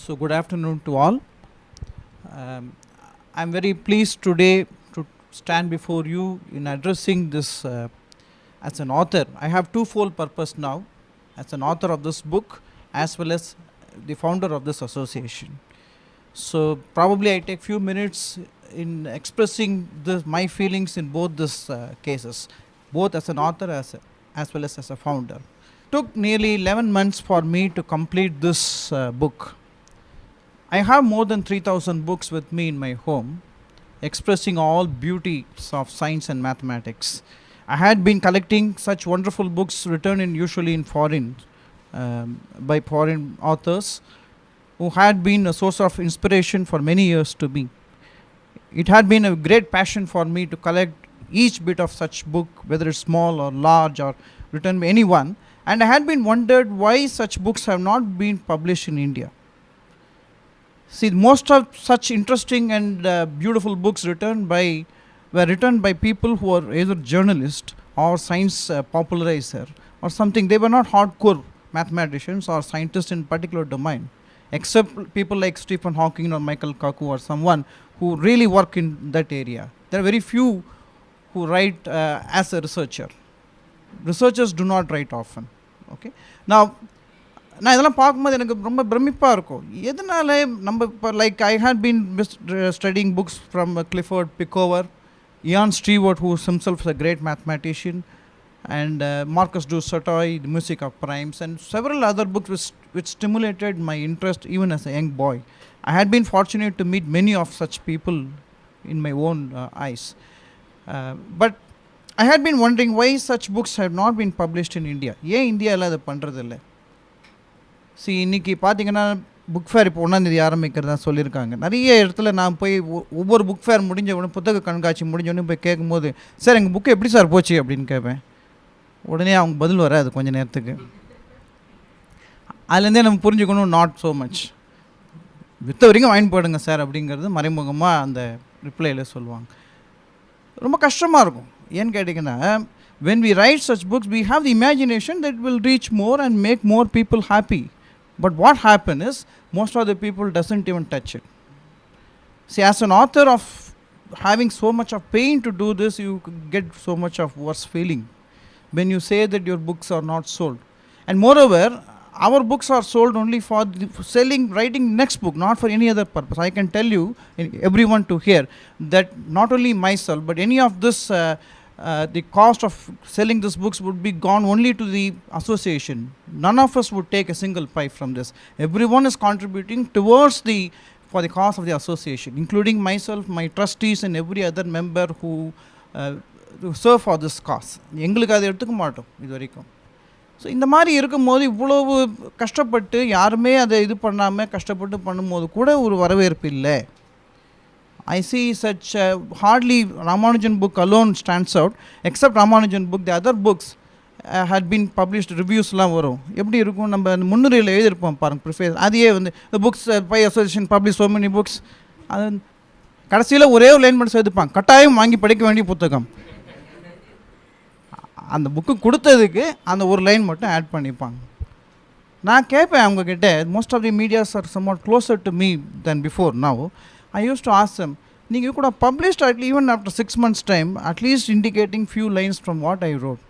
So good afternoon to all. I'm very pleased today to stand before you in addressing this as an author. I have twofold purpose now, as an author of this book as well as the founder of this association. So probably I take few minutes in expressing my feelings in both these cases, both as an author as well as a founder. Took nearly 11 months for me to complete this book. I have more than 3,000 books with me in my home, expressing all beauties of science and mathematics. I had been collecting such wonderful books written usually in foreign by foreign authors who had been a source of inspiration for many years to me. It had been a great passion for me to collect each bit of such book, whether it's small or large or written by anyone, and I had been wondered why such books have not been published in India. See, most of such interesting and beautiful books were written by people who are either journalists or science popularizer or something. They were not hardcore mathematicians or scientists in particular domain, except people like Stephen Hawking or Michael Kaku or someone who really work in that area. There are very few who write as a researcher. Researchers do not write often. Okay. Now, நான் இதெல்லாம் பார்க்கும்போது எனக்கு ரொம்ப பிரமிப்பாக இருக்கும். எதனால நம்ம இப்போ like I had been studying books from Clifford Pickover, Ian Stewart, who himself is a great mathematician, and Marcus du Sautoy, The Music of Primes, and several other books which stimulated my interest even as a young boy. I had been fortunate to meet many of such people in my own eyes. But I had been wondering why such books have not been published in India. ஏன் இந்தியாவில் அதை பண்ணுறதில்லை? இன்றைக்கி பார்த்தீங்கன்னா book fair இப்போ ஒன்றாந்தேதி ஆரம்பிக்கிறதா சொல்லியிருக்காங்க. நிறைய இடத்துல நான் போய் ஒவ்வொரு புக் ஃபேர் முடிஞ்ச உடனே, புத்தக கண்காட்சி முடிஞ்ச உடனே போய் கேட்கும்போது, சார் எங்கள் புக்கு எப்படி சார் போச்சு அப்படின்னு கேட்பேன். உடனே அவங்க பதில் வராது கொஞ்சம் நேரத்துக்கு. அதுலேருந்தே நம்ம புரிஞ்சுக்கணும், நாட் ஸோ மச், விற்ற வரைக்கும் வாங்கி போடுங்க சார் அப்படிங்கிறது மறைமுகமாக அந்த ரிப்ளையில் சொல்லுவாங்க. ரொம்ப கஷ்டமாக இருக்கும். ஏன்னு கேட்டிங்கன்னா, when we write such books, we have the imagination that will reach more and make more people happy. But what happens is, most of the people doesn't even touch it. See, as an author of having so much of pain to do this, you get so much of worse feeling when you say that your books are not sold. And moreover, our books are sold only for writing next book, not for any other purpose. I can tell you, everyone to hear, that not only myself, but any of this the cost of selling these books would be gone only to the association. None of us would take a single pie from this. Everyone is contributing towards for the cause of the association, including myself, my trustees, and every other member who serve for this cause. எங்களுக்கு அதை எடுத்துக்க மாட்டோம் இது வரைக்கும். So இந்த மாதிரி இருக்கும்போது, இவ்வளவு கஷ்டப்பட்டு யாருமே அதை இது பண்ணாமல் கஷ்டப்பட்டு பண்ணும்போது கூட ஒரு வரவேற்பு இல்லை. I see such hardly Ramanujan book alone stands out. Except Ramanujan book, the other books had been published, reviews-லாம் வரும். எப்படி இருக்கும், நம்ம முன்னுரையில் எழுதியிருப்போம் பாருங்க, ப்ரிஃபேஸ், அதையே வந்து the books by association publish so many books, அது கடைசியில் ஒரே ஒரு லைன் மட்டும் சேர்த்துப்பாங்க, கட்டாயம் வாங்கி படிக்க வேண்டிய புத்தகம். அந்த புக்கு கொடுத்ததுக்கு அந்த ஒரு லைன் மட்டும் ஆட் பண்ணிப்பாங்க. நான் கேட்பேன் அவங்கக்கிட்ட, most of the medias are somewhat closer to me than before now. I used to ask them, you could have published even after 6 months' time, at least indicating few lines from what I wrote.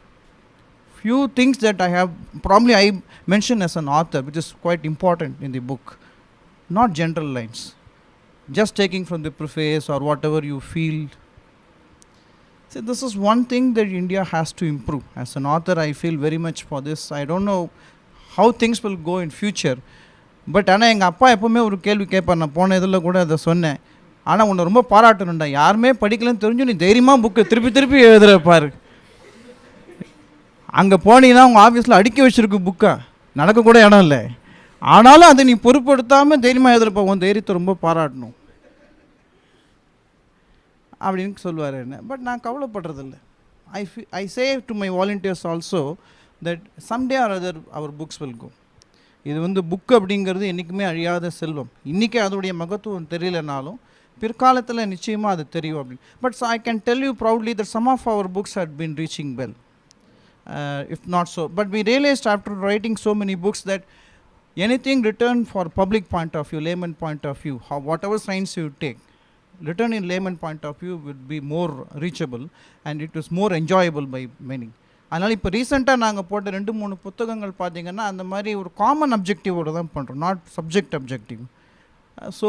Few things that I mention as an author, which is quite important in the book. Not general lines. Just taking from the preface or whatever you feel. See, this is one thing that India has to improve. As an author, I feel very much for this. I don't know how things will go in future. But ஆனால் எங்கள் அப்பா எப்போவுமே ஒரு கேள்வி கேட்பார், நான் போன இதில் கூட அதை சொன்னேன், ஆனால் உன்னை ரொம்ப பாராட்டணும்டா, யாருமே படிக்கலன்னு தெரிஞ்சு நீ தைரியமாக புக்கு திருப்பி எழுதுறப்பார். அங்கே போனீங்கன்னா உங்கள் ஆஃபீஸில் அடுக்கி வச்சுருக்கு புக்கா, நடக்கக்கூட இடம் இல்லை, ஆனாலும் அதை நீ பொறுப்படுத்தாமல் தைரியமாக எழுதுறப்பா, உன் தைரியத்தை ரொம்ப பாராட்டணும் அப்படின்னு சொல்லுவார் என்ன. பட் நான் கவலைப்படுறதில்லை. I say to my volunteers also that someday or other our books will go. இது வந்து புக் அப்படிங்கிறது என்றைக்குமே அழியாத செல்வம். இன்றைக்கி அதோடைய மகத்துவம் தெரியலனாலும் பிற்காலத்தில் நிச்சயமாக அது தெரியும் அப்படின்னு. But I can tell you proudly that some of our books had been reaching well, if not so. But we realized after writing so many books that anything written for public point of view, layman point of view, whatever science you take, written in layman point of view would be more reachable and it is more enjoyable by many. அதனால் இப்போ ரீசெண்டாக நாங்கள் போட்ட 2-3 புத்தகங்கள் பார்த்தீங்கன்னா அந்த மாதிரி ஒரு காமன் அப்ஜெக்டிவோடு தான் பண்ணுறோம், நாட் சப்ஜெக்ட் அப்ஜெக்டிவ். ஸோ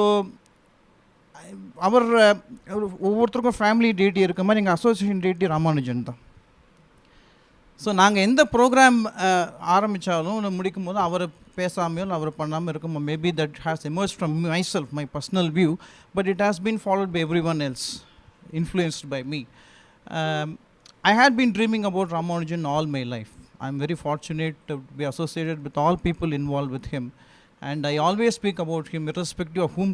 அவர் ஒவ்வொருத்தருக்கும் ஃபேமிலி டியூட்டி இருக்க மாதிரி எங்கள் அசோசியேஷன் டியூட்டி ராமானுஜன் தான். ஸோ நாங்கள் எந்த ப்ரோக்ராம் ஆரம்பித்தாலும் முடிக்கும் போது அவரை பேசாமையோ அவர் பண்ணாமல் இருக்குமோ, maybe that has emerge from myself, my personal view, but it has been followed by everyone else, influenced by me. I had been dreaming about Ramanujan all my life. I am very fortunate to be associated with all people involved with him, and I always speak about him irrespective of whom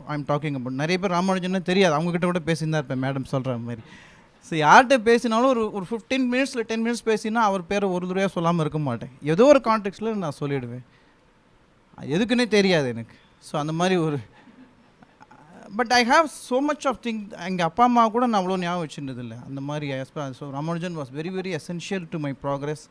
I am talking about. நிறைய பேர் ராமானுஜன் தெரியாது, அவங்ககிட்ட கூட பேசியிருந்தா இருப்பேன் madam சொல்கிற மாதிரி. So யார்கிட்ட பேசினாலும் ஒரு 15 மினிட்ஸில் 10 மினிட்ஸ் பேசினா அவர் பேரை ஒரு தடவையாக சொல்லாமல் இருக்க மாட்டேன், ஏதோ ஒரு கான்டெக்ஸ்டில் நான் சொல்லிவிடுவேன், எதுக்குன்னே தெரியாது எனக்கு. ஸோ அந்த மாதிரி ஒரு but I have so much of thing. எங்கள் அப்பா அம்மா கூட நான் அவ்வளோ ஞாபகம் வச்சுருந்ததில்லை அந்த மாதிரி. So Ramanujan was very very essential to my progress.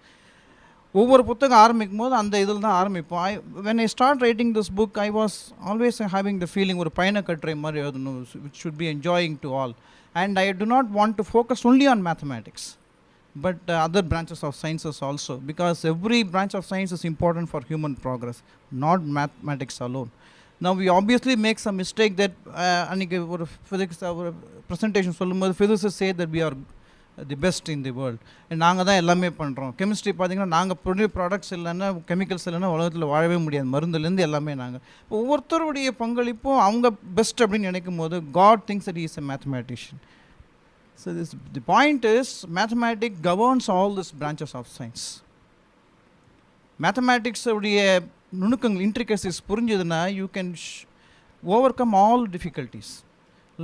ஒவ்வொரு புத்தகம் ஆரம்பிக்கும் போது அந்த இதில் தான் ஆரம்பிப்போம். When I start writing this book I was always having the feeling ஒரு பயண கட்டுரை மாதிரி எழுதணும், which should be enjoying to all. And I do not want to focus only on mathematics, but other branches of sciences also, because every branch of science is important for human progress, not mathematics alone. Now we obviously make some mistake that அன்றைக்கி ஒரு physics ஒரு presentation சொல்லும்போது physicists say that we are the best in the world, நாங்கள் தான் எல்லாமே பண்ணுறோம். Chemistry பார்த்திங்கன்னா நாங்கள் ப்ராடக்ட்ஸ் இல்லைன்னா கெமிக்கல்ஸ் இல்லைன்னா உலகத்தில் வாழவே முடியாது, மருந்துலேருந்து எல்லாமே நாங்கள். ஒவ்வொருத்தருடைய பங்களிப்பும் அவங்க பெஸ்ட் அப்படின்னு நினைக்கும் போது God thinks that he is a mathematician. So the point is mathematics governs all these branches of science. Mathematics உடைய நுணுக்கங்கள் intricacies புரிஞ்சதுன்னா you can overcome all difficulties.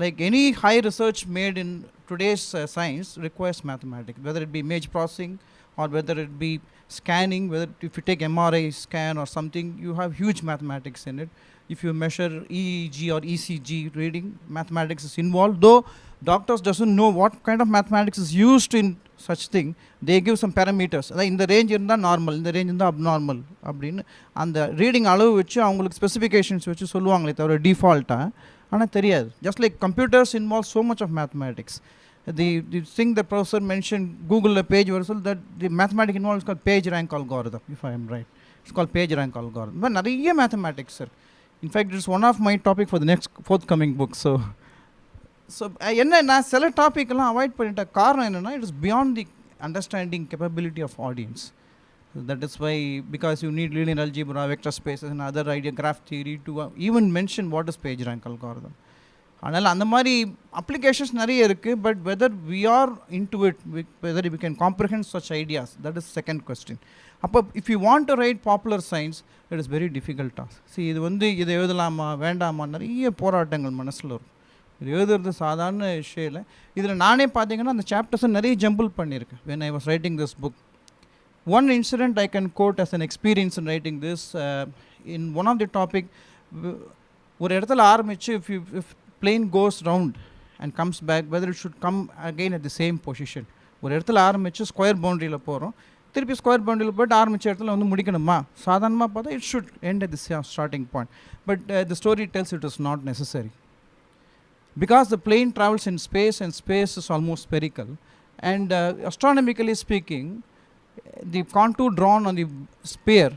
Like any high research made in today's science requires mathematics, whether it be image processing or whether it be scanning, whether if you take MRI scan or something, you have huge mathematics in it. If you measure EEG or ECG reading, mathematics is involved. Though doctors doesn't know what kind of mathematics is used in such thing, they give some parameters. In the range இருந்தால் normal, இந்த range இருந்தால் abnormal அப்படின்னு அந்த reading அளவு வச்சு அவங்களுக்கு specifications வச்சு சொல்லுவாங்களே தவிர டிஃபால்ட்டாக. ஆனால் தெரியாது. Just like computers involve so much of mathematics. The thing the professor mentioned, Google a page result, that the mathematics involved is called page rank algorithm, if I am right. It's called page rank algorithm. But நிறைய mathematics, sir. In fact, it's one of my topic for the next forthcoming book. So என்ன நான் சில டாப்பிக்கெல்லாம் avoid பண்ணிட்ட காரணம் என்னென்னா, it is beyond the understanding capability of audience. That is why, because you need linear algebra, vector spaces and other idea, graph theory to even mention what is page rank algorithm. அதனால் அந்த மாதிரி applications நிறைய இருக்குது. But whether we are into it, whether we can comprehend such ideas, that is second question. அப்போ if you want to write popular science, it is very difficult task. இதை எழுதலாமா வேண்டாமா நிறைய போராட்டங்கள் மனசில் வரும். இது எழுதுறது சாதாரண விஷயம் இல்லை. இதில் நானே பார்த்தீங்கன்னா அந்த சாப்டர்ஸை நிறைய ஜம்பிள் பண்ணியிருக்கேன் when I was writing this book. One incident I can quote as an experience in writing this. In one of the topic, ஒரு இடத்துல ஆரம்பித்து if plane goes round and comes back, whether it should come again at the same position. ஒரு இடத்துல ஆரம்பித்து square பவுண்ட்ரியில் போகிறோம், திருப்பி square பவுண்ட்ரியில் போய்ட்டு ஆரம்பித்த இடத்துல முடிக்கணுமா? சாதாரணமாக பார்த்தா it should end at the starting point. But the story tells it is not necessary. Because the plane travels in space and space is almost spherical, and astronomically speaking, the contour drawn on the sphere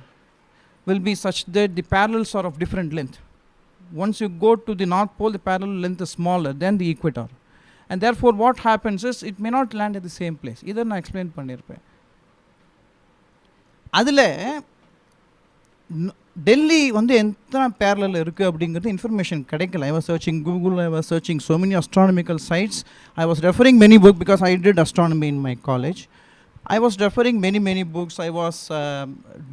will be such that the parallels are of different length. Once you go to the north pole, the parallel length is smaller than the equator, and therefore what happens is it may not land at the same place. இதை நான் explain பண்ணியிருப்பேன். அதில் டெல்லி எத்தனை பேரலில் இருக்குது அப்படிங்கிறது information கிடைக்கல. I was searching Google, I was searching so many astronomical sites, I was referring many books because I did astronomy in my college. I was referring many books. I was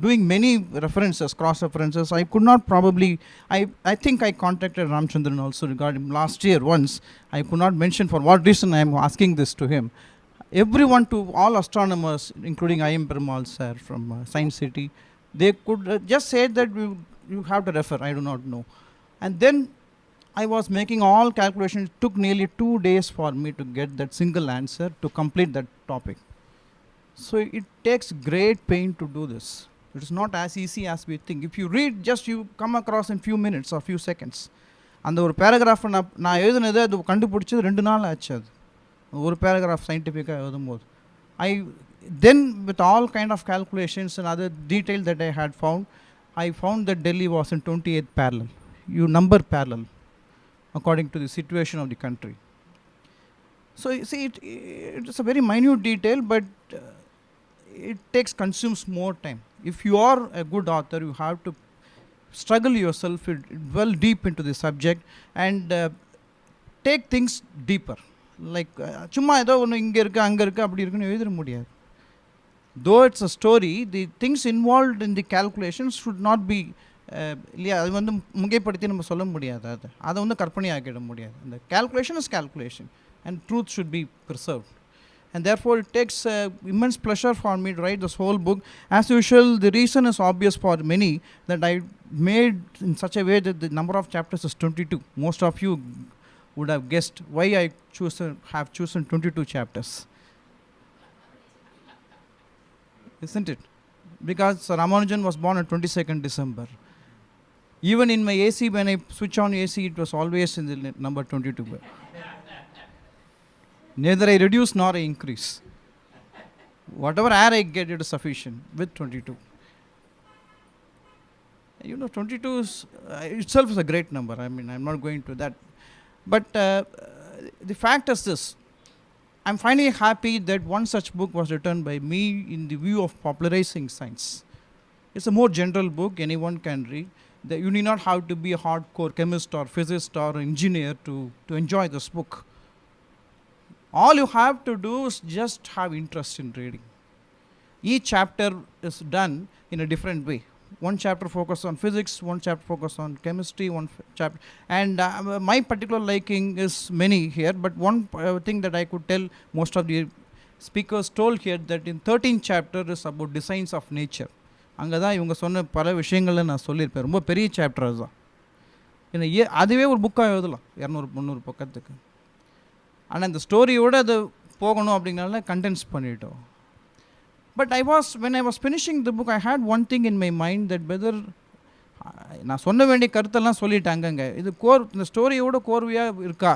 doing many references, cross references. I could not probably, I think I contacted Ramchandran also regarding last year once. I could not mention for what reason I am asking this to him. Everyone, to all astronomers, including I.M. Perumal sir from Science City, they could just say that you have to refer. I do not know. And then I was making all calculations. It took nearly 2 days for me to get that single answer to complete that topic. So it takes great pain to do this. It is not as easy as we think. If you read, just you come across in few minutes or few seconds. அந்த ஒரு பேராகிராஃபை நான் எழுதுனது அது கண்டுபிடிச்சது 2 நாள் ஆச்சு. அது ஒரு பேராகிராஃப் சயின்டிஃபிக்காக எழுதும்போது then with all kind of calculations and other detail that I had found, I found that Delhi was in 28th parallel. You number parallel according to the situation of the country. So you see, it is a very minute detail, but it consumes more time. If you are a good author, you have to struggle yourself well deep into the subject and take things deeper. Like சும்மா ஏதோ ஒன்று இங்கே இருக்குது அங்கே இருக்குது அப்படி இருக்குன்னு எழுத முடியாது. Though it's a story, the things involved in the calculations should not be இல்லையா, அது வந்து முகைப்படுத்தி நம்ம சொல்ல முடியாது. அதை வந்து கற்பனையாக்கிட முடியாது. இந்த calculation is calculation and truth should be preserved. And therefore it takes immense pleasure for me to write this whole book. As usual, the reason is obvious for many, that I made in such a way that the number of chapters is 22. Most of you would have guessed why I have chosen 22 chapters. Isn't it? Because Ramanujan was born on 22nd December. Even in my AC, when I switch on AC, it was always in the number 22. Neither I reduce nor I increase. Whatever air I get, it is sufficient with 22. You know, 22 is, itself is a great number. I mean, I'm not going to that. But the fact is this. I'm finally happy that one such book was written by me in the view of popularizing science. It's a more general book, anyone can read. You need not have to be a hardcore chemist or physicist or engineer to enjoy this book. All you have to do is just have interest in reading. Each chapter is done in a different way. One chapter focuses on physics, one chapter focuses on chemistry, one chapter, and my particular liking is many here, but one thing that I could tell most of the speakers told here, that in 13th chapter is about designs of nature. அங்கே தான் இவங்க சொன்ன பல விஷயங்களை நான் சொல்லியிருப்பேன். ரொம்ப பெரிய சாப்டர் அதுதான். ஏன்னா அதுவே ஒரு புக்காக எழுதலாம் 200-300 பக்கத்துக்கு. ஆனால் இந்த ஸ்டோரியோடு அது போகணும் அப்படிங்கிறனால கண்டென்ஸ் பண்ணிட்டோம். But when I was finishing the book, I had one thing in my mind, that whether நான் சொல்ல வேண்டிய கருத்தெல்லாம் சொல்லிட்டாங்கங்க, இது இந்த ஸ்டோரியோட கோர்வையாக இருக்கா,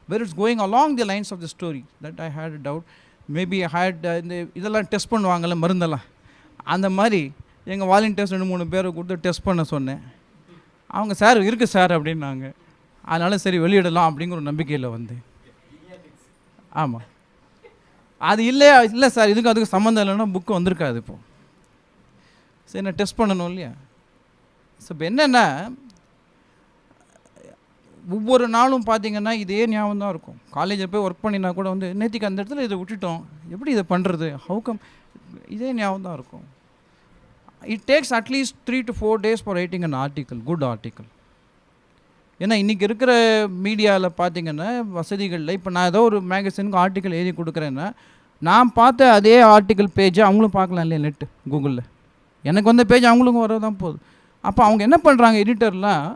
where it's going along the lines of the story, that I had a doubt. Maybe I had இந்த இதெல்லாம் test பண்ணுவாங்கள்ல மருந்தெல்லாம், அந்த மாதிரி எங்கள் வாலண்டியர்ஸ் 2-3 பேரை கொடுத்து டெஸ்ட் பண்ண சொன்னேன். அவங்க சார் இருக்குது சார் அப்படின்னாங்க. அதனால் சரி வெளியிடலாம் அப்படிங்கிற ஒரு நம்பிக்கையில் வந்தேன். ஆமாம், அது இல்லை சார், அதுக்கு சம்மந்தம் இல்லைன்னா புக்கு வந்திருக்காது. இப்போது சரி நான் டெஸ்ட் பண்ணணும் இல்லையா. ஸோ இப்போ என்னென்னா, ஒவ்வொரு நாளும் பார்த்தீங்கன்னா இதே ஞாபகம் தான் இருக்கும். காலேஜில் போய் ஒர்க் பண்ணினா கூட வந்து நேற்றுக்கு அந்த இடத்துல இதை விட்டுட்டோம், எப்படி இதை பண்ணுறது, ஹவுக்கம், இதே ஞாபகம் தான் இருக்கும். It takes at least 3 to 4 days for writing an article, good article. ஏன்னா இன்றைக்கி இருக்கிற மீடியாவில் பார்த்தீங்கன்னா வசதிகளில், இப்போ நான் ஏதோ ஒரு மேகசினுக்கு ஆர்டிக்கல் எழுதி கொடுக்குறேன்னா, நான் பார்த்த அதே ஆர்டிக்கல் பேஜை அவங்களும் பார்க்கலாம் இல்லையா நெட்டு கூகுளில். எனக்கு வந்த பேஜ் அவங்களுக்கும் வரதான் போகுது. அப்போ அவங்க என்ன பண்ணுறாங்க, எடிட்டர்லாம்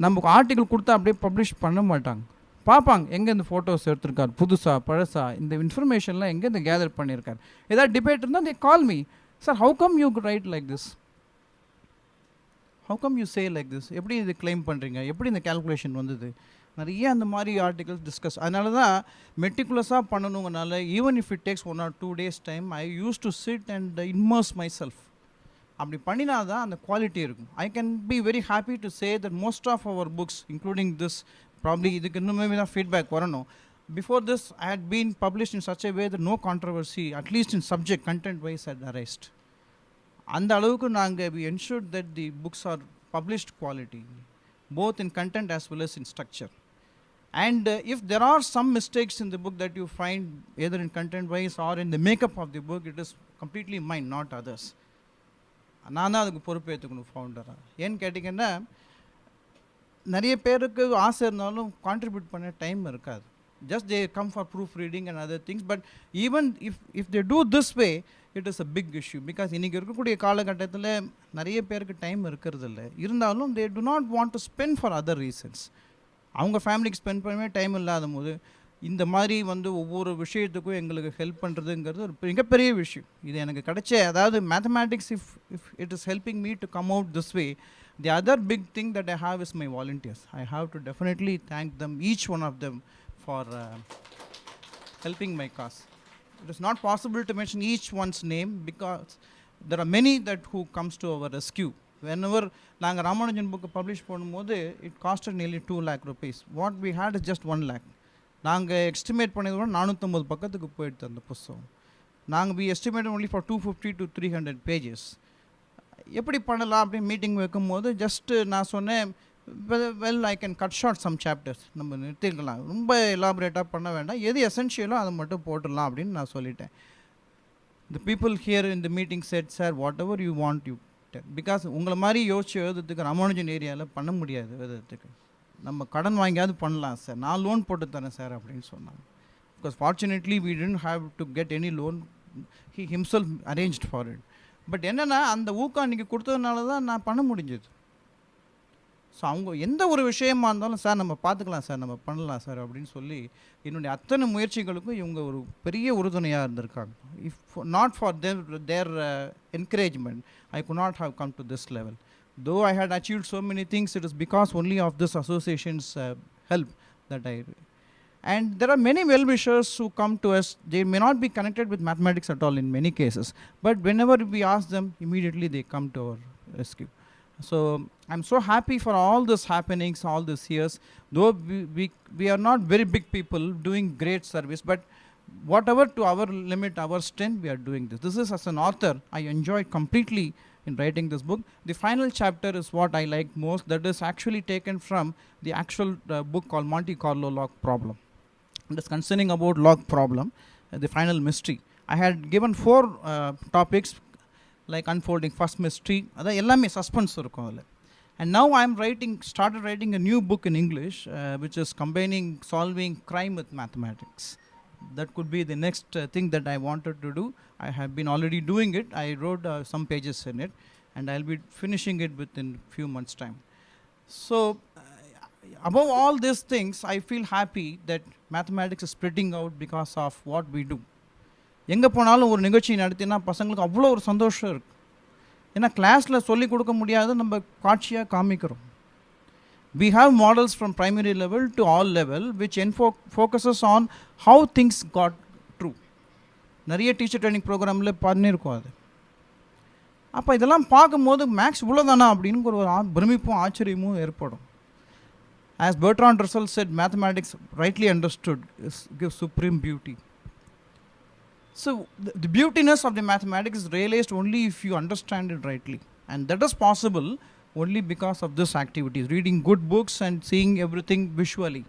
நமக்கு ஆர்டிக்கல் கொடுத்தா அப்படியே பப்ளிஷ் பண்ண மாட்டாங்க. பார்ப்பாங்க எங்கே இந்த ஃபோட்டோஸ் எடுத்திருக்காரு, புதுசா பழசா, இந்த இன்ஃபர்மேஷன்லாம் எங்கே இந்த கேதர் பண்ணியிருக்காரு. ஏதாவது டிபேட் இருந்தால் they call me, sir, how come you write like this, how come you say like this, எப்படி இது கிளைம் பண்ணுறீங்க, எப்படி இந்த கேல்குலேஷன் வந்தது, நிறைய அந்த மாதிரி ஆர்டிகல்ஸ் டிஸ்கஸ். அதனால தான் மெட்டிகுலஸாக பண்ணணுங்கனால, even if it takes 1 or 2 days time, I use to sit and immerse myself. அப்படி பண்ணினா தான் அந்த குவாலிட்டி இருக்கும். I can be very happy to say that most of our books including this, probably இதுக்கு இன்னுமே தான் feedback வரணும். Before this, I had been published in such a way that no controversy, at least in subject content wise, had arisen. அந்த அளவுக்கு நாங்கள் we ensured that the books are published quality, both in content as well as in structure. And if there are some mistakes in the book that you find, either in content wise or in the makeup of the book, it is completely mine, not others. நான் தான் அதுக்கு பொறுப்பேற்றுக்கணும் ஃபவுண்டராக. ஏன்னு கேட்டிங்கன்னா, நிறைய பேருக்கு ஆசை இருந்தாலும் contribute பண்ண டைம் இருக்காது. Just they come for proofreading and other things. But even if they do this way, it is a big issue. Because இன்றைக்கி இருக்கக்கூடிய காலகட்டத்தில் நிறைய பேருக்கு டைம் இருக்கிறது இல்லை. இருந்தாலும் they do not want to spend for other reasons. அவங்க ஃபேமிலிக்கு ஸ்பெண்ட் பண்ணவே டைம் இல்லாத போது இந்த மாதிரி வந்து ஒவ்வொரு விஷயத்துக்கும் எங்களுக்கு ஹெல்ப் பண்ணுறதுங்கிறது ஒரு மிகப்பெரிய விஷயம். இது எனக்கு கிடைச்ச, அதாவது mathematics if it is helping me to come out this way. The other big thing that I have is my volunteers. I have to definitely thank them, each one of them, for helping my cause. It is not possible to mention each one's name because there are many that who comes to our rescue. Whenever நாங்கள் Ramanujan book publish பண்ணும்போது it costed nearly 2 lakh rupees. What we had is just 1 lakh. நாங்கள் estimate பண்ணது 450 பக்கத்துக்கு போயிடுது அந்த புஸ்தகம். நாங்கள் we estimated only for 250 to 300 pages. எப்படி பண்ணலாம் அப்படின்னு மீட்டிங் வைக்கும்போது ஜஸ்ட்டு நான் சொன்னேன், well I can cut short some chapters, நம்ம நிறுத்திக்கலாம், ரொம்ப எலாபரேட்டாக பண்ண வேண்டாம், எது எசென்ஷியலோ அதை மட்டும் போட்டுடலாம் அப்படின்னு நான் சொல்லிட்டேன். The people here in the meeting set, sir what ever you want you tell, because உங்களை மாதிரி யோசிச்சு எழுதுறதுக்கு ராமானுஜன் ஏரியாவில் பண்ண முடியாது, எழுதுறதுக்கு நம்ம கடன் வாங்கியாவது பண்ணலாம் சார், நான் லோன் போட்டு தரேன் சார் அப்படின்னு சொன்னாங்க. Because fortunately we didn't have to get any loan, he himself arranged for it. But என்னென்னா அந்த ஊக்கம் அன்றைக்கி கொடுத்ததுனால தான் நான் பண்ண முடிஞ்சது. ஸோ அவங்க எந்த ஒரு விஷயமா இருந்தாலும் சார் நம்ம பார்த்துக்கலாம் சார், நம்ம பண்ணலாம் சார் அப்படின்னு சொல்லி என்னுடைய அத்தனை முயற்சிகளுக்கும் இவங்க ஒரு பெரிய உறுதுணையாக இருந்திருக்காங்க. If not for their encouragement I could not have come to this level. Though I had achieved so many things, it is because only of this association's help that I... And there are many well-wishers who come to us. They may not be connected with mathematics at all in many cases, but whenever we ask them, immediately they come to our rescue. So I'm so happy for all this happenings, all these years. Though we are not very big people doing great service, but whatever to our limit, our strength, we are doing this. This is, as an author, I enjoyed completely in writing this book. The final chapter is what I like most. That is actually taken from the actual book called Monte Carlo log problem. It is concerning about log problem, the final mystery. I had given 4 topics, like unfolding first mystery, adha ellame suspense irukum adha. And now I am started writing a new book in English, which is combining solving crime with mathematics. That could be the next thing that I wanted to do. I have been already doing it. I wrote some pages in it, and I'll be finishing it within few months' time. So above all these things, I feel happy that mathematics is spreading out because of what we do. எங்கே போனாலும் ஒரு நிகழ்ச்சி நடத்தினா பசங்களுக்கு அவ்வளோ ஒரு சந்தோஷம் இருக்குது. ஏன்னா கிளாஸில் சொல்லிக் கொடுக்க முடியாத நம்ம காட்சியாக காமிக்கிறோம். We have models from primary level to all level, which focuses on how things got true. நிறைய டீச்சர் ட்ரைனிங் ப்ரோக்ராமில் பண்ணியிருக்கோம் அது. அப்போ இதெல்லாம் பார்க்கும்போது மேக்ஸ் இவ்வளோதானா அப்படின்னு ஒரு பிரமிப்பும் ஆச்சரியமும் ஏற்படும். As Bertrand Russell said, mathematics rightly understood gives supreme beauty. So the beautiness of the mathematics is realized only if you understand it rightly, and that is possible only because of this activities, reading good books and seeing everything visually.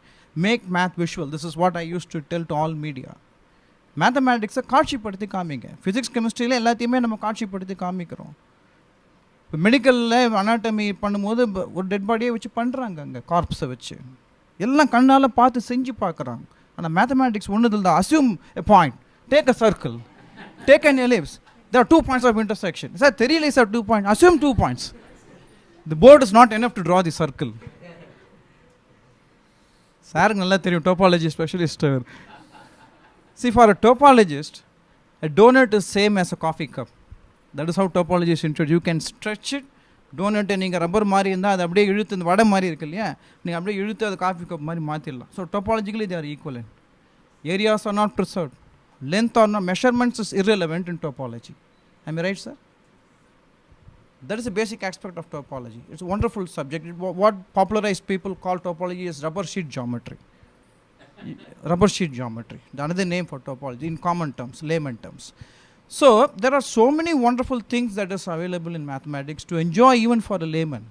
Make math visual. This is what I used to tell to all media. Mathematics காட்சிப்படுத்தி காமிங்க. Physics கெமிஸ்ட்ரியில் எல்லாத்தையுமே நம்ம காட்சிப்படுத்தி காமிக்கிறோம். இப்போ மெடிக்கலில் anatomy பண்ணும்போது ஒரு டெட் பாடியை வச்சு பண்ணுறாங்க, அங்கே கார்ப்ஸை வச்சு எல்லாம் கண்ணால் பார்த்து செஞ்சு பார்க்குறாங்க. ஆனால் மேத்தமேட்டிக்ஸ் ஒன்றுதில் தான். Assume a point, take a circle, take an ellipse, there are 2 points of intersection. Sir, தெரியல sir 2 points, assume 2 points. The board is not enough to draw the circle. சாருக்கு நல்லா தெரியும், topology specialist. See, for a topologist, a donut is same as a coffee cup. That is how topology is introduced. You can stretch it. டோனட்டை நீங்கள் rubber மாதிரி இருந்தால் அது அப்படியே இழுத்து, இந்த வடை மாதிரி இருக்கு இல்லையா, நீங்கள் அப்படியே இழுத்து அது காஃபி கப் மாதிரி மாற்றிடலாம். So topologically they are equivalent. Areas are not preserved. Length or not, measurements is irrelevant in topology. Am I right, sir? That is a basic aspect of topology. It's a wonderful subject. What popularized people call topology is rubber sheet geometry. Rubber sheet geometry, the another name for topology in common terms, layman terms. So there are so many wonderful things that is available in mathematics to enjoy even for a layman.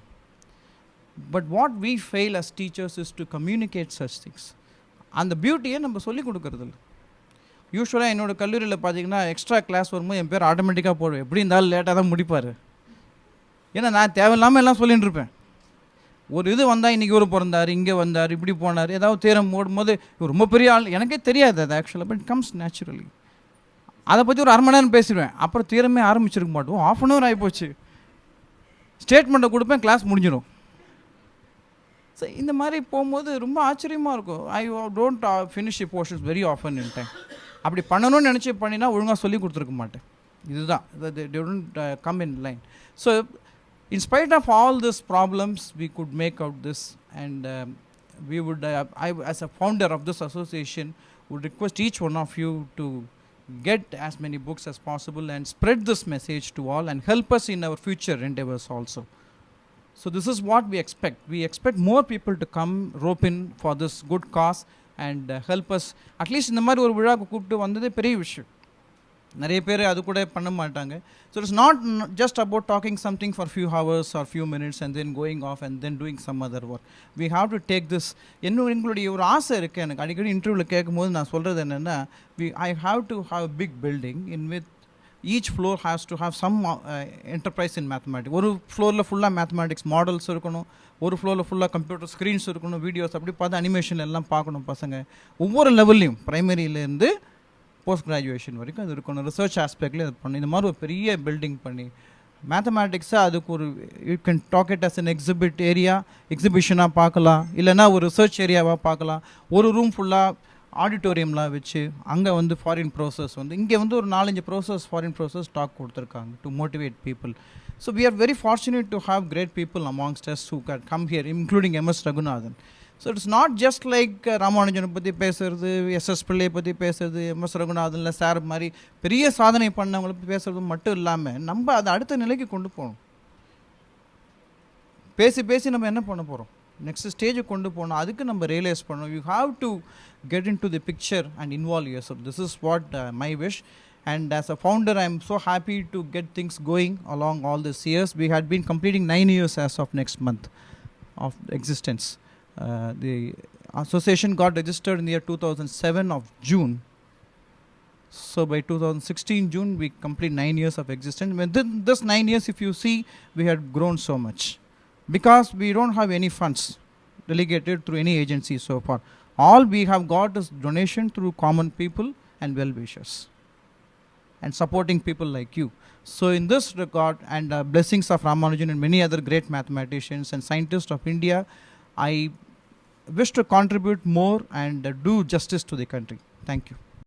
But what we fail as teachers is to communicate such things. And the beauty நம்ம சொல்லி கொடுக்கறது இல்லை. யூஸ்வலாக என்னோடய கல்லூரியில் பார்த்தீங்கன்னா extra class வரும்போது என் பேர் ஆட்டோமேட்டிக்காக போடுவேன். எப்படி இருந்தாலும் லேட்டாக தான் முடிப்பார். ஏன்னா நான் தேவையில்லாமல் எல்லாம் சொல்லிட்டு இருப்பேன். ஒரு இது வந்தால் இன்றைக்கி ஊர் பிறந்தார், இங்கே வந்தார், இப்படி போனார், ஏதாவது தேரம் ஓடும்போது ரொம்ப பெரிய ஆள், எனக்கே தெரியாது அது ஆக்சுவலாக, பட் கம்ஸ் நேச்சுரலி. அதை பற்றி ஒரு 1/2 மணி நேரம் பேசிடுவேன். அப்புறம் தீரமே ஆரம்பிச்சிருக்க மாட்டோம். 1/2 hour ஆகிப்போச்சு. ஸ்டேட்மெண்ட்டை கொடுப்பேன், கிளாஸ் முடிஞ்சிடும். ஸோ இந்த மாதிரி போகும்போது ரொம்ப ஆச்சரியமாக இருக்கும். I don't finish portions very often in time. அப்படி பண்ணணும்னு நினச்சி பண்ணினா ஒழுங்காக சொல்லி கொடுத்துருக்க மாட்டேன். இதுதான் they don't come in line. So in spite of all these problems we could make out this, and we would I as a founder of this association would request each one of you to get as many books as possible and spread this message to all and help us in our future endeavors also. So this is what we expect. We expect more people to come rope in for this good cause and help us. At least இந்த மாதிரி ஒரு விழாக்கு கூப்பிட்டு வந்ததே பெரிய விஷயம். நிறைய பேர் அது கூட பண்ண மாட்டாங்க. So it's not just about talking something for few hours or few minutes and then going off and then doing some other work. We have to take this. எங்களுடைய ஒரு ஆசை இருக்குது. எனக்கு அடிக்கடி இன்டர்வியூவில் கேட்கும்போது நான் சொல்கிறது என்னென்னா, I have to have a big building in which each floor has to have some enterprise in mathematics. ஒரு ஃப்ளோரில் ஃபுல்லாக மேத்தமேட்டிக்ஸ் மாடல்ஸ் இருக்கணும், ஒரு ஃப்ளோரில் ஃபுல்லாக கம்ப்யூட்டர் ஸ்க்ரீன்ஸ் இருக்கணும், வீடியோஸ் அப்படி பார்த்து அனிமேஷன் எல்லாம் பார்க்கணும் பசங்க. ஒவ்வொரு லெவல்லையும் ப்ரைமரியிலேருந்து போஸ்ட் கிராஜுவேஷன் வரைக்கும் அது இருக்கணும். ரிசர்ச் ஆஸ்பெக்ட்லேயே அது பண்ணி இந்த மாதிரி ஒரு பெரிய பில்டிங் பண்ணி மேத்தமேட்டிக்ஸாக அதுக்கு ஒரு you can talk it as an exhibit area, எக்ஸிபிஷனாக பார்க்கலாம், இல்லைனா ஒரு ரிசர்ச் ஏரியாவாக பார்க்கலாம். ஒரு ரூம் ஃபுல்லாக ஆடிட்டோரியம்லாம் வச்சு அங்கே வந்து ஃபாரின் ப்ரோசஸ் வந்து இங்கே வந்து ஒரு 4-5 ப்ரோசஸ் ஃபாரின் ப்ரோசஸ் டாக் கொடுத்துருக்காங்க to motivate people. So we are very fortunate to have great people amongst us who can come here, including M S Raghunathan. So it's not just like ராமானுஜனை பற்றி பேசுகிறது, SS பிள்ளையை பற்றி பேசுறது, எம்எஸ் ரகுநாதனில் சார் மாதிரி பெரிய சாதனை பண்ணவங்களை பற்றி பேசுறது மட்டும் இல்லாமல் நம்ம அதை அடுத்த நிலைக்கு கொண்டு போகணும். பேசி பேசி நம்ம என்ன பண்ண போகிறோம், நெக்ஸ்ட் ஸ்டேஜுக்கு கொண்டு போகணும். அதுக்கு நம்ம ரியலைஸ் பண்ணணும். You have to get into the picture and involve yourself. This is what my wish, and as a founder I am so happy to get things going along all these years. We had been completing 9 years as of next month of existence. The association got registered in the year 2007 of June. So by 2016 June we complete 9 years of existence. Within this 9 years, if you see, we had grown so much because we don't have any funds delegated through any agency so far. All we have got is donation through common people and well-wishers and supporting people like you. So in this regard, and blessings of Ramanujan and many other great mathematicians and scientists of India, I wish to contribute more and do justice to the country. Thank you.